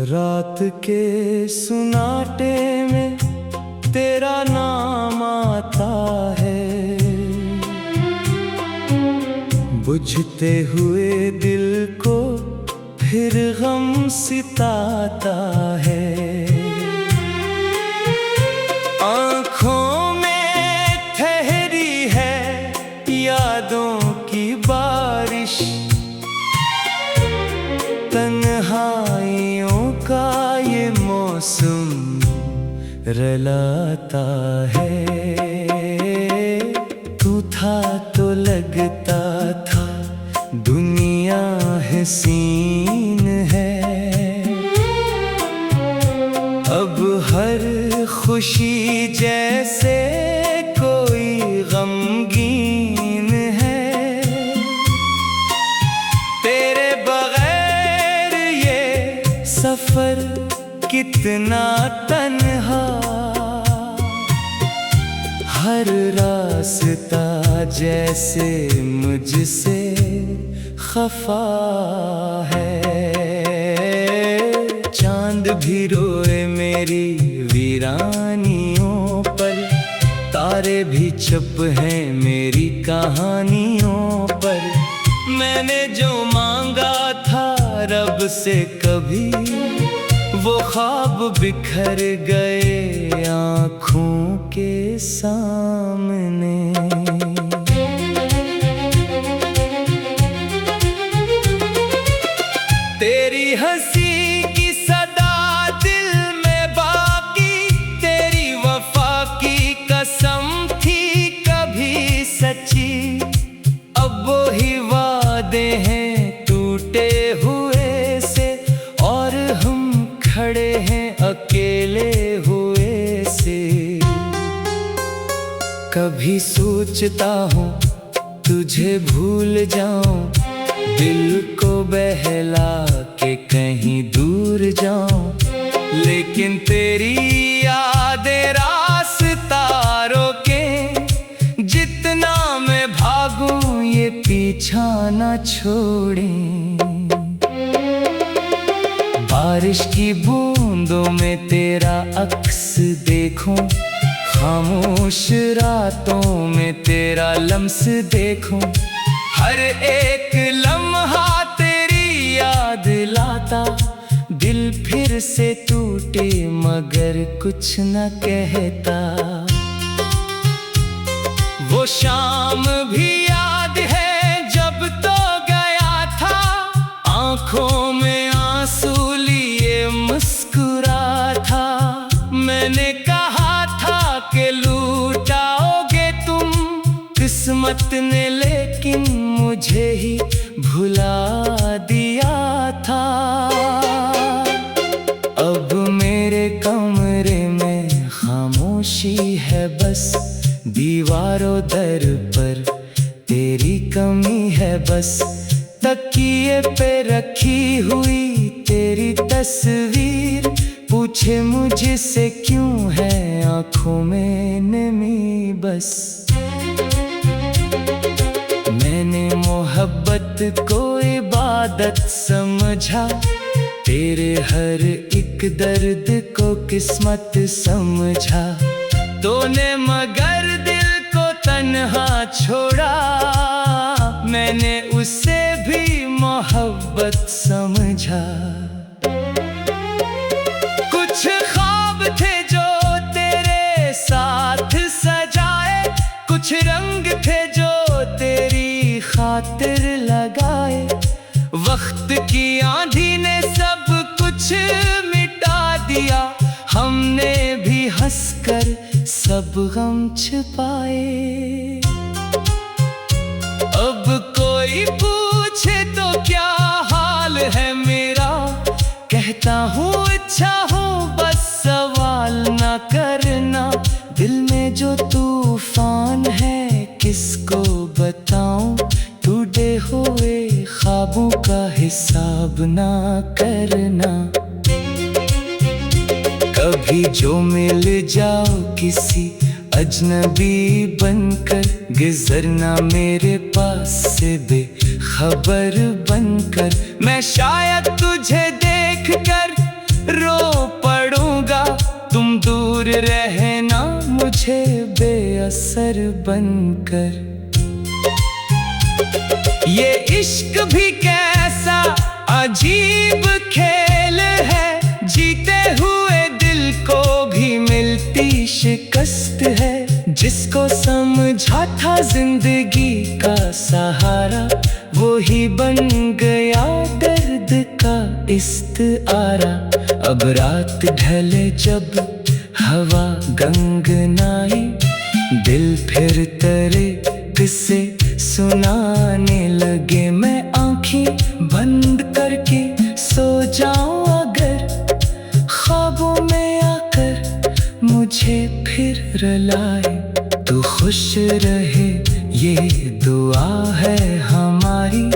रात के सुनाटे में तेरा नाम आता है, बुझते हुए दिल को फिर गम सिताता है। आँखों में ठहरी है यादों की बारिश, तन्हाइयों का ये मौसम रलाता है। तू था तो लगता था दुनिया हसीन है, अब हर खुशी जैसे कोई गमगीन है। तेरे बगैर ये सफर कितना तन्हा, हर रास्ता जैसे मुझसे खफा है। चांद भी रोए मेरी वीरानियों पर, तारे भी चुप हैं मेरी कहानियों पर। मैंने जो मांगा था रब से कभी, वो ख्वाब बिखर गए आँखों के सामने। तेरी हंसी की सदा दिल में बाकी, तेरी वफा की कसम थी कभी सच्ची। अब वो ही वादे हैं टूटे हुए से, और हम खड़े हैं अकेले हुए से। कभी सोचता हूँ तुझे भूल जाऊं, दिल को बहला के कहीं दूर जाऊं, लेकिन तेरी यादें रास्ता रोके। जितना मैं भागूं ये पीछा ना छोड़े। बारिश की बूंदों में तेरा अक्स देखूं, खामोश रातों में तेरा लम्स देखूं। हर एक लम्हा तेरी याद लाता, दिल फिर से टूटे मगर कुछ न कहता। वो शाम भी याद है जब तो गया था, आंखों में आंसू लिए मुस्कुरा था। मैंने कहा था कि लूटाओगे तुम किस्मत ने, लेकिन मुझे ही भुला दिया था। अब मेरे कमरे में खामोशी है बस, दीवारों दर पर तेरी कमी है बस। तकिए पे रखी हुई तेरी तस्वीर, पूछे मुझसे क्यों है आँखों में नमी बस। मैंने मोहब्बत को इबादत समझा, तेरे हर एक दर्द को किस्मत समझा। तूने मगर दिल को तन्हा छोड़ा, मैंने उसे भी मोहब्बत समझा। कुछ ख्वाब थे जो तेरे साथ सजाए, कुछ रंग थे जो तेरी खातिर लगाए। वक्त की आंधी ने सब कुछ मिटा दिया, हमने भी हंसकर सब गम छिपाए। अब कोई पूछे तो क्या हाल है मेरा, कहता हूँ अच्छा हूँ बस सवाल ना करना। दिल में जो तूफान है किसको बताऊं, टूटे हुए ख्वाबों का हिसाब ना करना। कभी जो मिल जाओ किसी अजनबी बनकर, गुजरना मेरे पास से बेखबर बनकर। मैं शायद तुझे देखकर रो पड़ूंगा, तुम दूर रहना मुझे बेअसर बनकर। ये इश्क भी कैसा अजीब खेल है, जीते हुए दिल को भी मिलती शिकस्त है। जिसको समझा था जिंदगी का सहारा, वो ही बन गया दर्द का इस्तारा। अब रात ढले जब हवा गंगनाई, दिल फिर तेरे किस्से सुनाने लगे। मैं आँखें बंद करके सो जाऊं अगर, ख्वाबों में आकर मुझे फिर रुलाए। तू खुश रहे ये दुआ है हमारी,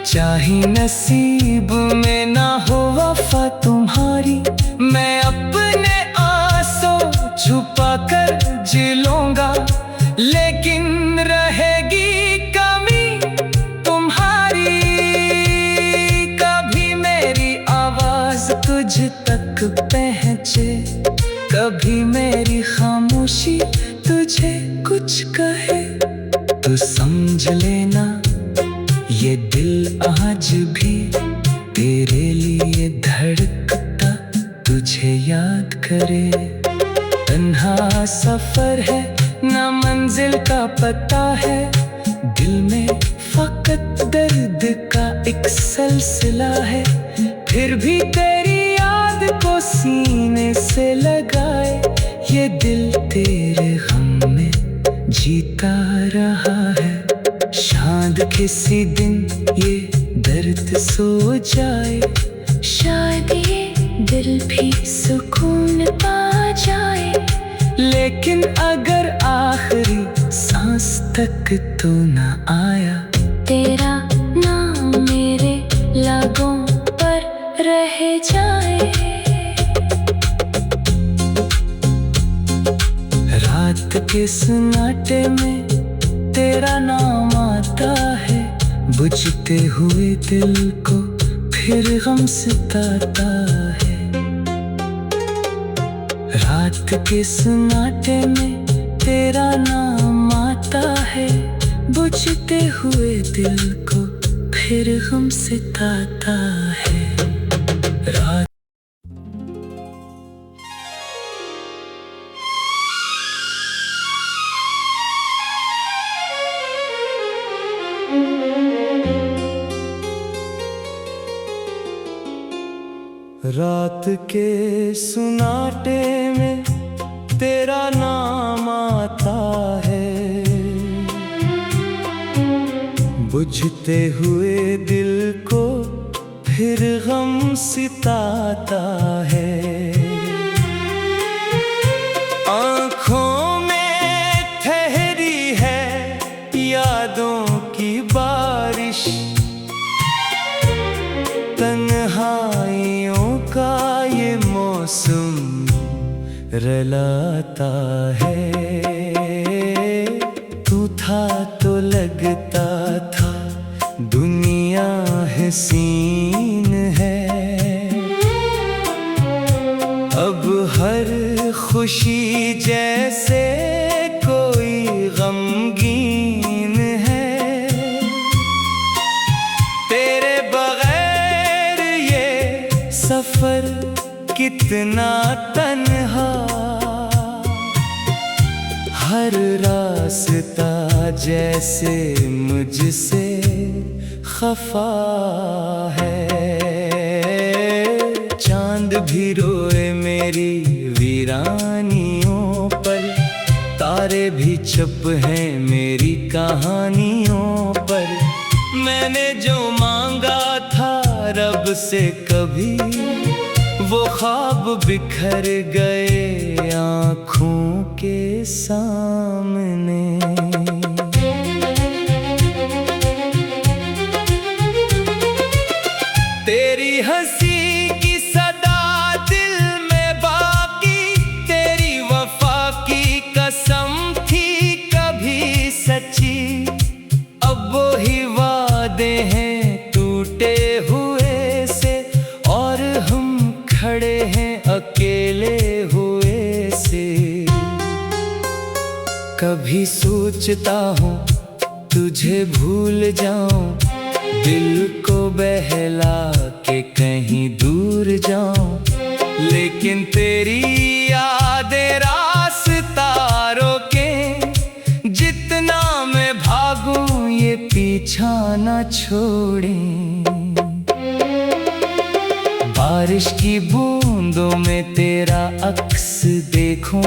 चाहे नसीब में ना हो वफा तुम्हारी। मैं अपने आंसू छुपा कर जी लूंगा, लेकिन रहेगी कमी तुम्हारी। कभी मेरी आवाज तुझ तक पहुंचे, कभी मेरी खामोशी तुझे कुछ कहे। तू समझ लेना ये दिल आज भी तेरे लिए धड़कता तुझे याद करे। तन्हा सफर है ना मंजिल का पता है, दिल में फकत दर्द का एक सिलसिला है। फिर भी तेरी याद को सीने से लगाए, ये दिल तेरे गम में जीता रहा है। शायद किसी दिन ये दर्द सो जाए, शायद ये दिल भी सुकून पा जाए। लेकिन अगर आखिरी सांस तक तो ना आया, तेरा नाम मेरे लबों पर रह जाए। रात के सन्नाटे में तेरा नाम आता है, बुझते हुए दिल को फिर गम सताता है। रात के सन्नाटे में तेरा नाम आता है, बुझते हुए दिल को फिर गम सताता है। रात रात के सुनाटे में तेरा नाम आता है, बुझते हुए दिल को फिर गम सताता है। आँखों में ठहरी है यादों की बारिश, तन्हाइयों का ये मौसम रुलाता है। तू था तो लगता था दुनिया हसीन है, अब हर खुशी जैसे कोई गमगीन है। तेरे बगैर ये सफर कितना तन्हा, हर रास्ता जैसे मुझसे खफा है। चांद भी रोए मेरी वीरानियों पर, तारे भी चुप हैं मेरी कहानियों पर। मैंने जो मांगा था रब से कभी, वो ख्वाब बिखर गए आँखों के सामने। तेरी हंसी की सदा दिल में बाकी, तेरी वफा की कसम थी कभी सच्ची। अब वो ही वादे हैं टूटे हुए से, और हम खड़े कभी सोचता हूँ तुझे भूल जाऊं, दिल को बहला के कहीं दूर जाऊं, लेकिन तेरी यादें रास्ता रोके। जितना मैं भागूं ये पीछा ना छोड़े। बारिश की बूंदों में तेरा अक्स देखूं,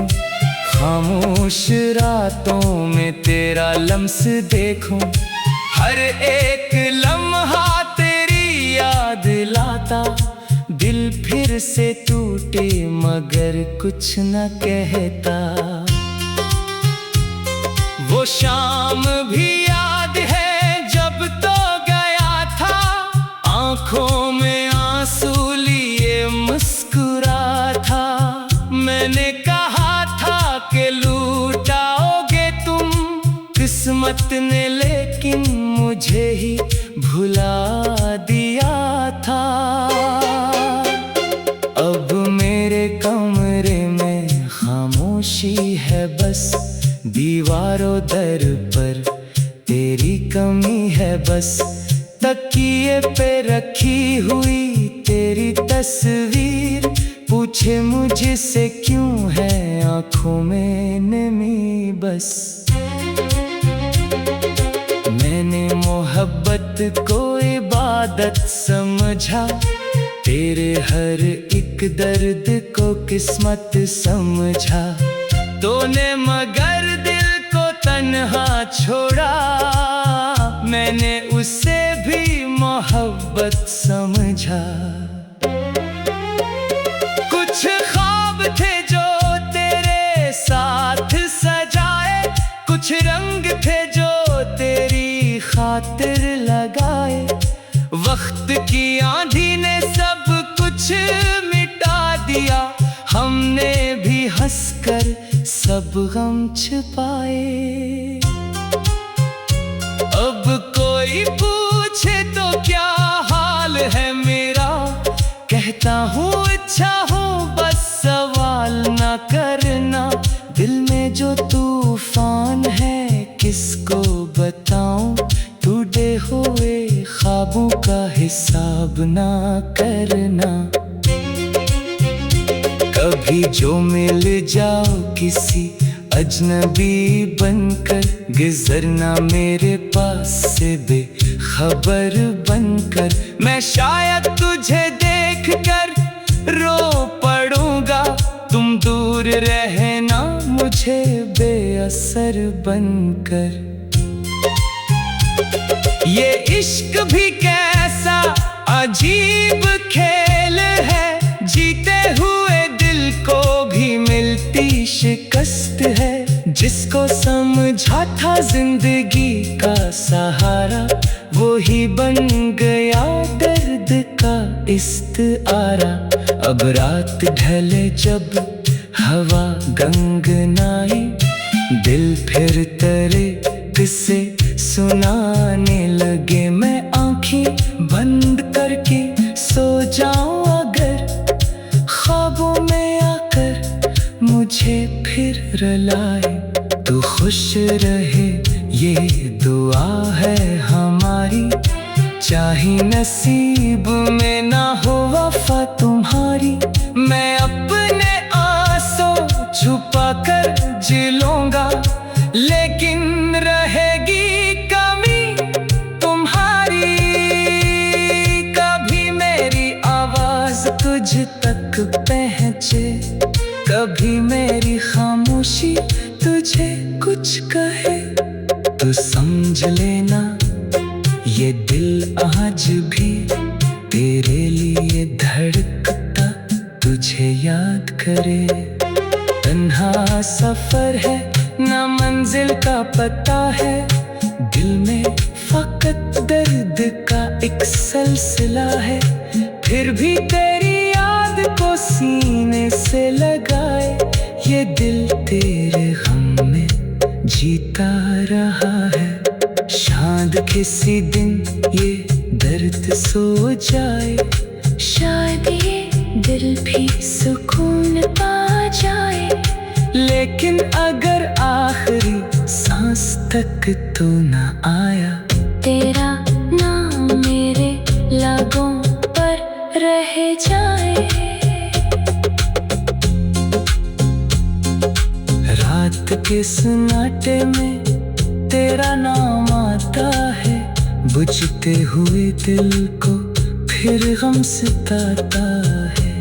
खामोश रातों में तेरा लम्स देखूं। हर एक लम्हा तेरी याद लाता, दिल फिर से टूटे मगर कुछ न कहता। वो शाम भी याद है जब तो गया था, आंखों में आंसू लिए मुस्कुरा था। मैंने कहा था कि लूटाओगे तुम किस्मत ने, लेकिन मुझे ही भुला दिया था। अब मेरे कमरे में खामोशी है बस, दीवारों दर पर तेरी कमी है बस। तकिए पे रखी हुई तेरी तस्वीर पूछे मुझसे क्यों है आंखों में नमी बस। मैंने मोहब्बत को इबादत समझा, तेरे हर एक दर्द को किस्मत समझा। तूने मगर दिल को तन्हा छोड़ा, मैंने उसे भी मोहब्बत समझा। कुछ ख्वाब थे जो तेरे साथ सजाए, कुछ रंग थे जो तेरी खातिर लगाए। वक्त की आंधी ने सब कुछ मिटा दिया, हमने भी हंसकर सब गम छुपाए। अब कोई पूछे तो क्या हाल है मेरा, कहता हूँ अच्छा हूँ बस सवाल ना करना। दिल में जो तूफान है किसको बताऊं, टूटे हुए ख्वाबों का हिसाब ना करना। कभी जो मिल जाओ किसी अजनबी बनकर, गुजरना मेरे पास से बेखबर बनकर। मैं शायद तुझे देखकर रो पड़ूंगा, तुम दूर रहना मुझे बेअसर बनकर। ये इश्क भी कैसा अजीब खेल है, जीते हुए दिल को भी मिलती शिकस्त है। जिसको समझा था जिंदगी का सहारा, वो ही बन गया दर्द का इस्तारा। अब रात ढले जब हवा गंगनाई, दिल फिर तेरे किस्से सुनाने लगे। मैं आंखें बंद करके सो जाऊं अगर, ख्वाबों में आकर मुझे फिर रुलाए। तू खुश रहे ये दुआ है हमारी, चाहे नसीब में ना हो वफा तुम्हारी। मैं अपने आंसू छुपा कर जी लूंगा, लेकिन रहेगी कमी तुम्हारी। कभी मेरी आवाज तुझ तक पहुंचे, कभी मेरी खामोशी तुझे कुछ कहे। तू समझ लेना ये दिल आज भी तेरे लिए धड़कता तुझे याद करे। तन्हा सफर है ना मंजिल का पता है, दिल में फकत दर्द का एक सिलसिला है। फिर भी तेरी याद को सीने से लगाए, ये दिल तेरे गम में जीता रहा है। शायद किसी दिन ये दर्द सो जाए, शायद ये दिल भी सुकून पा जाए। लेकिन अगर आखिरी तू न आया। तेरा नाम मेरे लबों पर रह जाए। रात के सन्नाटे में तेरा नाम आता है, बुझते हुए दिल को फिर गम सताता है।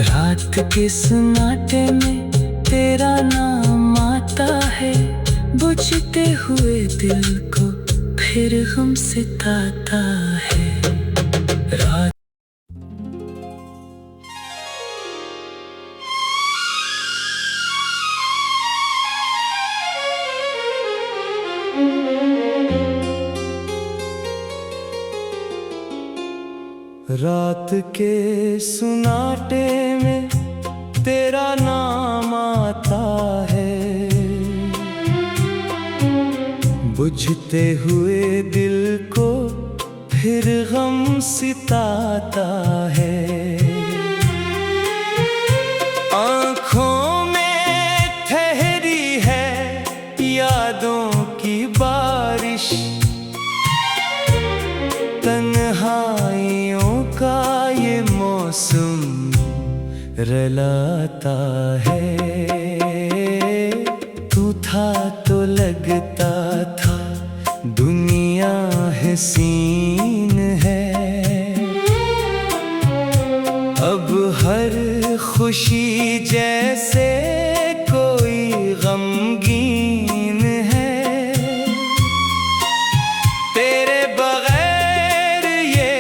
रात के सन्नाटे में तेरा नाम आता है, बुझते हुए दिल को फिर गम सताता है। रात रात के सुनाटे में तेरा नाम आता है, बुझते हुए दिल को फिर गम सताता है। आँखों में ठहरी है यादों की बारिश, तन्हाइयों का ये मौसम रलाता है। तू था तो लगता था दुनिया हसीन है, अब हर खुशी जैसे कोई गमगीन है। तेरे बगैर ये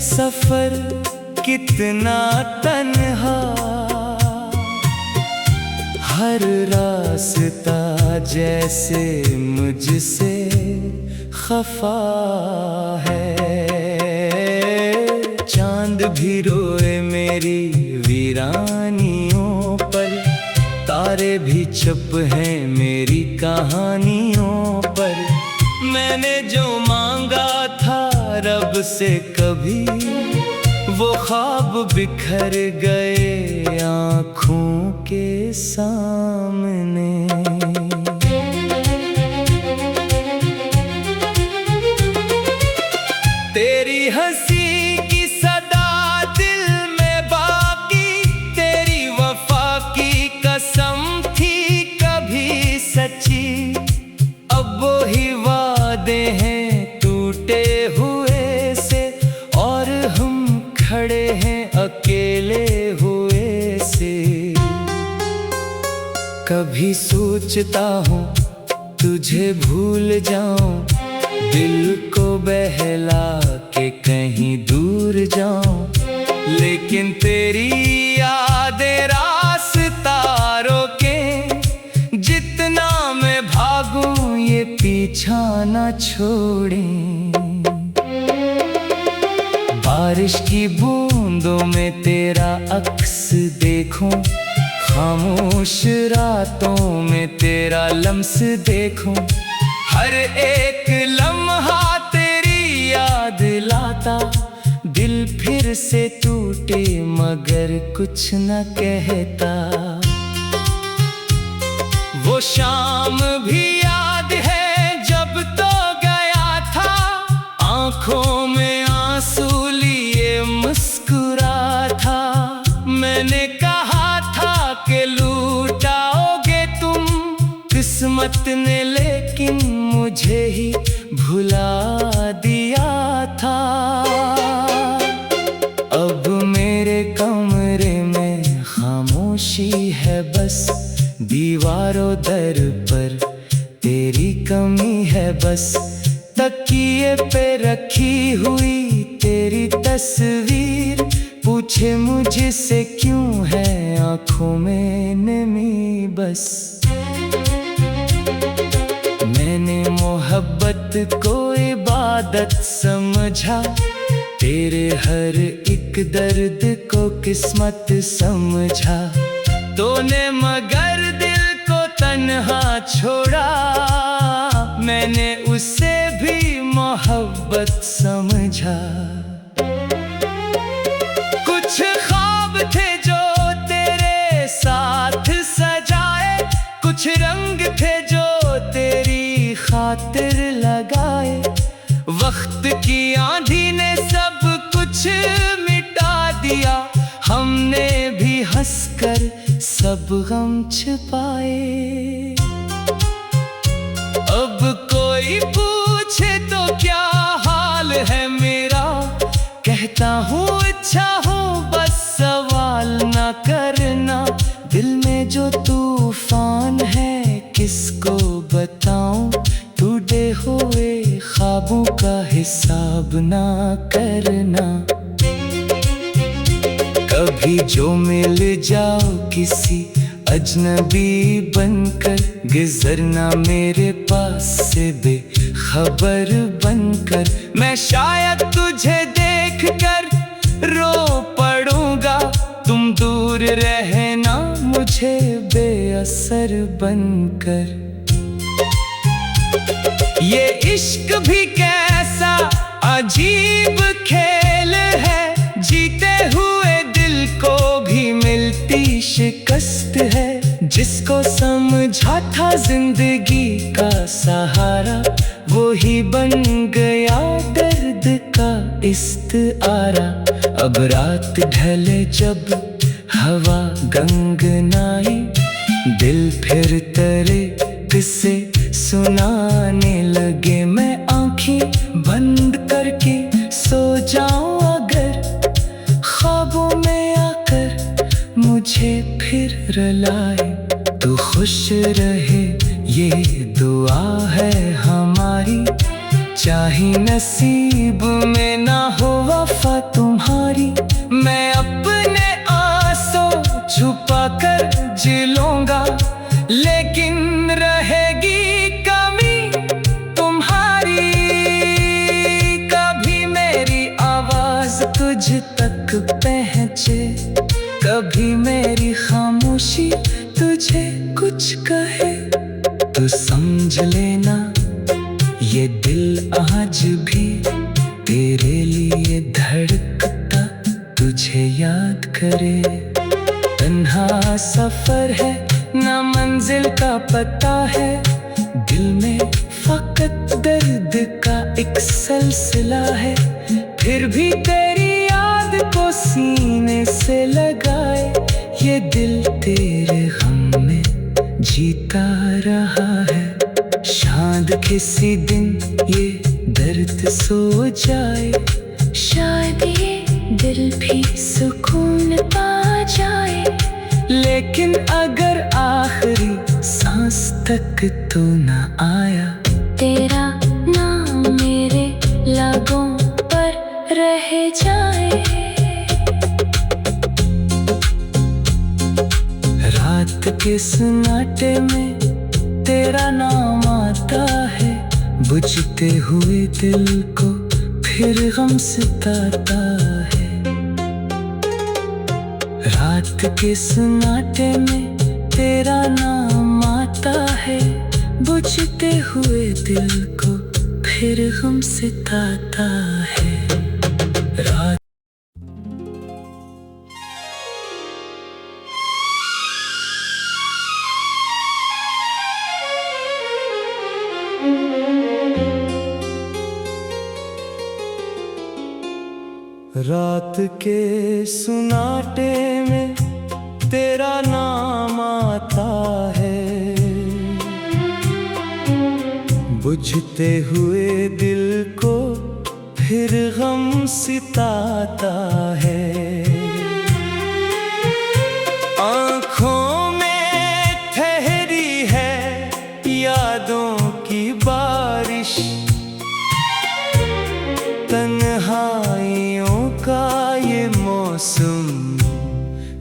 सफर कितना तन्हा, हर रास्ता जैसे मुझसे खफा है। चांद भी रोए मेरी वीरानियों पर, तारे भी चुप हैं मेरी कहानियों पर। मैंने जो मांगा था रब से कभी, वो ख्वाब बिखर गए आँखों के सामने। तेरी हंसी की सदा दिल में बाकी, तेरी वफा की कसम थी कभी सच्ची। अब वो ही वादे हैं टूटे हुए से, और हम खड़े हैं अकेले हुए से। कभी सोचता हूँ तुझे भूल जाऊं, दिल को बहला के कहीं दूर जाऊं, लेकिन तेरी यादें रास्ता रोके। जितना मैं भागूं ये पीछा ना छोड़े। बारिश की बूंदों में तेरा अक्स देखूं, खामोश रातों में तेरा लम्स देखूं। हर एक लम्हा तेरी याद लाता, दिल फिर से टूटे मगर कुछ न कहता। वो शाम भी याद है जब तो गया था, आंखों में आंसू लिए मुस्कुरा था। मैंने कहा था कि लूटाओगे तुम, किस्मत ने लेकिन मुझे ही भुला दिया था। अब मेरे कमरे में खामोशी है बस, दीवारों दर पर तेरी कमी है बस। तकिए पे रखी हुई तेरी तस्वीर, पूछे मुझसे क्यों है आँखों में नमी बस। मैंने मोहब्बत को इबादत समझा, तेरे हर एक दर्द को किस्मत समझा। तूने मगर दिल को तन्हा छोड़ा, मैंने उसे भी मोहब्बत समझा। कुछ ख्वाब थे जो तेरे साथ सजाए, कुछ रंग थे जो दिया, हमने भी हंसकर सब गम छिपाए। अब कोई पूछे तो क्या हाल है मेरा, कहता हूँ अच्छा हूँ बस सवाल ना करना। दिल में जो तूफान है किसको बताऊं, टूटे हुए ख्वाबों का हिसाब ना करना। कभी जो मिल जाओ किसी अजनबी बनकर, गुजरना मेरे पास से बेखबर बनकर। मैं शायद तुझे देख कर रो पड़ूंगा, तुम दूर रहना मुझे बेअसर बनकर। ये इश्क भी कैसा अजीब खेल है, जीते हुए दिल को भी मिलती शिकस्त है। जिसको समझा था जिंदगी का सहारा, वो ही बन गया दर्द का इस्तारा। अब रात ढले जब हवा गंगनाई, दिल फिर तेरे किस्से सुनाने लगे। मैं आंखें बंद करके सो जाऊं अगर, ख्वाबों में आकर मुझे फिर रुलाए। तू खुश रहे ये दुआ है हमारी, चाहे नसीब में ना हो वफा तुम्हारी। मैं अपने आंसू छुपा कर जी लूंगा, लेकिन रहेगी कमी तुम्हारी। कभी मेरी आवाज तुझ तक पहुंचे, कभी मेरी खामोशी तुझे कुछ कहे। तू समझ लेना ये दिल आज भी तेरे लिए धड़कता तुझे याद करे। तन्हा सफर है ना मंजिल का पता है, दिल में फकत दर्द का एक सिलसिला है। फिर भी तेरी याद को सीने से लगाए, ये दिल तेरे गम में जीता रहा है। शायद किसी दिन ये दर्द सो जाए, शायद ये दिल भी सुकून पा जाए। लेकिन अगर आखिरी सांस तक तो न आया, तेरा नाम मेरे लबों पर रह जाए। रात के सन्नाटे में तेरा नाम आता है, बुझते हुए दिल को फिर गम सताता है। रात के सन्नाटे में तेरा नाम आता है, बुझते हुए दिल को फिर गम सताता है। रात रात के सुनाटे में तेरा नाम आता है, बुझते हुए दिल को फिर गम सताता है। आँखों में ठहरी है यादों की बारिश, तन्हाइयों का ये मौसम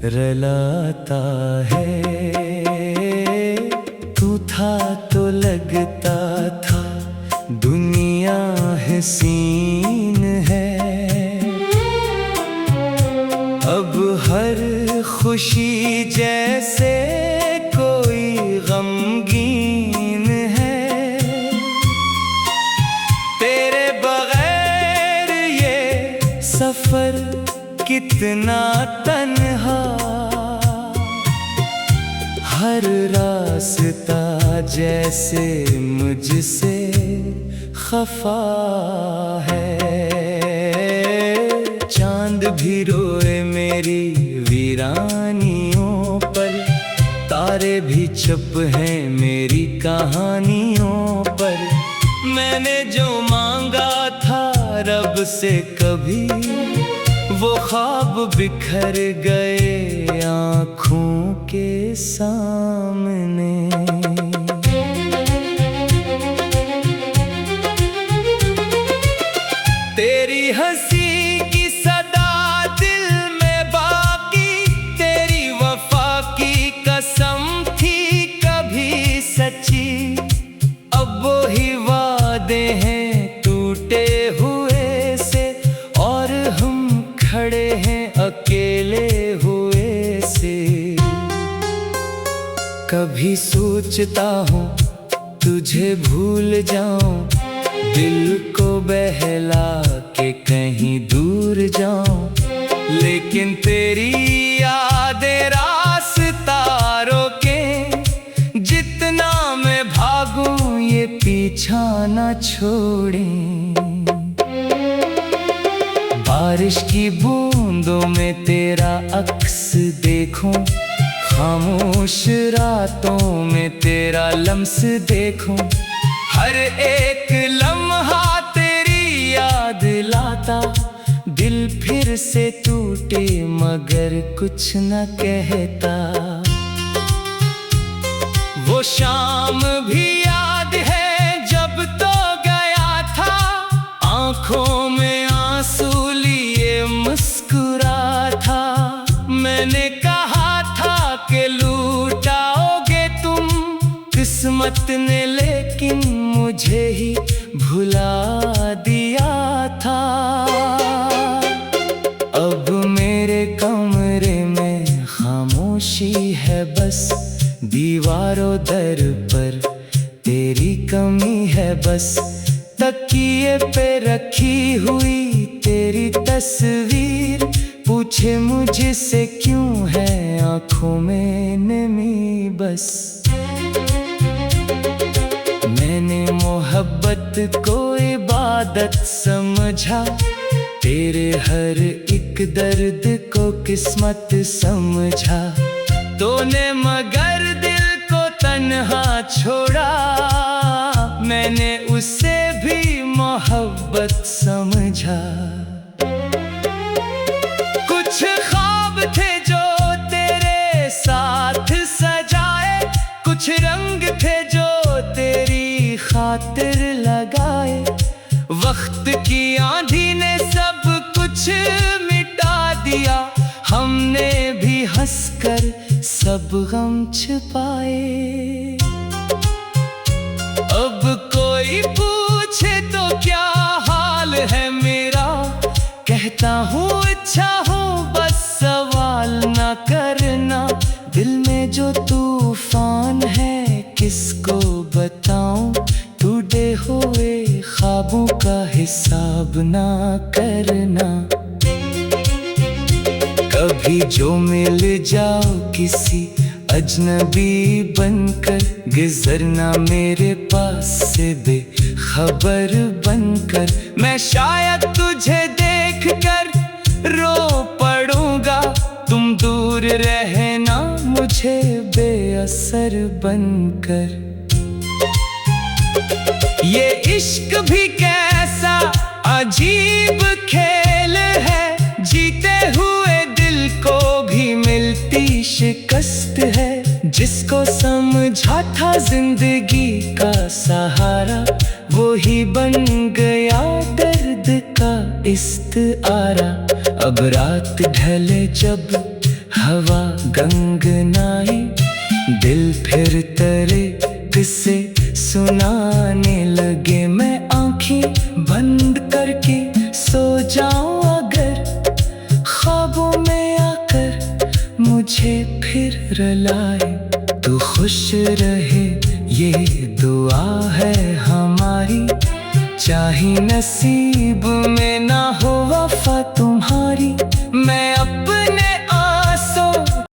रलाता है। तू था तो लगता था दुनिया हसीन है, अब हर खुशी जैसे कोई गमगीन है। तेरे बगैर ये सफर कितना तन्हा, हर रास्ता जैसे मुझसे खफा है। चांद भी रोए में मेरी वीरानियों पर, तारे भी चुप हैं मेरी कहानियों पर। मैंने जो मांगा था रब से कभी, वो ख्वाब बिखर गए आँखों के सामने। तेरी हंसी की सदा दिल में बाकी, तेरी वफा की कसम थी कभी सच्ची। अब वो ही वादे हैं टूटे हुए से, और हम खड़े हैं अकेले हुए से। कभी सोचता हूँ तुझे भूल जाऊं, दिल को बहला के कहीं दूर जाऊं, लेकिन तेरी यादें रास्ता रोके। जितना मैं भागूं ये पीछा न छोड़े। बारिश की बूंदों में तेरा अक्स देखूं, खामोश रातों में तेरा लम्स देखूं। हर एक लम्हा तेरी याद लाता, दिल फिर से टूटे मगर कुछ न कहता। वो शाम भी याद है जब तो गया था, आंखों में आंसू लिए मुस्कुरा था। मैंने कहा था कि लूटाओगे तुम किस्मत ने, लेकिन मुझे ही भुला दिया था। अब मेरे कमरे में खामोशी है बस, दीवारों दर पर तेरी कमी है बस। तकिए पे रखी हुई तेरी तस्वीर, पूछे मुझसे क्यों है आँखों में नमी बस। मैंने मोहब्बत को इबादत समझा, तेरे हर एक दर्द को किस्मत समझा। तूने मगर दिल को तन्हा छोड़ा, मैंने उसे भी मोहब्बत समझा। कुछ ख्वाब थे जो तेरे साथ सजाए, कुछ रंग थे जो तेरी खातिर लगाए। वक्त की आंधी ने सब कुछ मिटा दिया, हमने भी हंसकर सब गम छिपाए। अब कोई पूछे तो क्या हाल है मेरा, कहता हूँ अच्छा हूँ बस सवाल ना करना। दिल में जो तूफान है किसको बताऊं, टूटे हुए ख्वाबों का हिसाब ना करना। कभी जो मिल जाओ किसी अजनबी बनकर, गुजरना मेरे पास से बेखबर बनकर। मैं शायद तुझे देखकर रो पड़ूंगा, तुम दूर रहना मुझे बेअसर बनकर। ये इश्क भी कैसा अजीब खेल है, जीते हुए दिल को भी मिलती शिकस्त है। जिसको समझा था जिंदगी का सहारा, वो ही बन गया दर्द का इस्तारा। अब रात ढले जब हवा गंगनाई, दिल फिर तेरे किस्से सुनाने लगे। मैं आँखें बंद करके सो जाऊं अगर, ख्वाबों में आकर मुझे फिर रुलाए। तू खुश रहे ये दुआ है हमारी, चाहे नसीब में ना हो वफा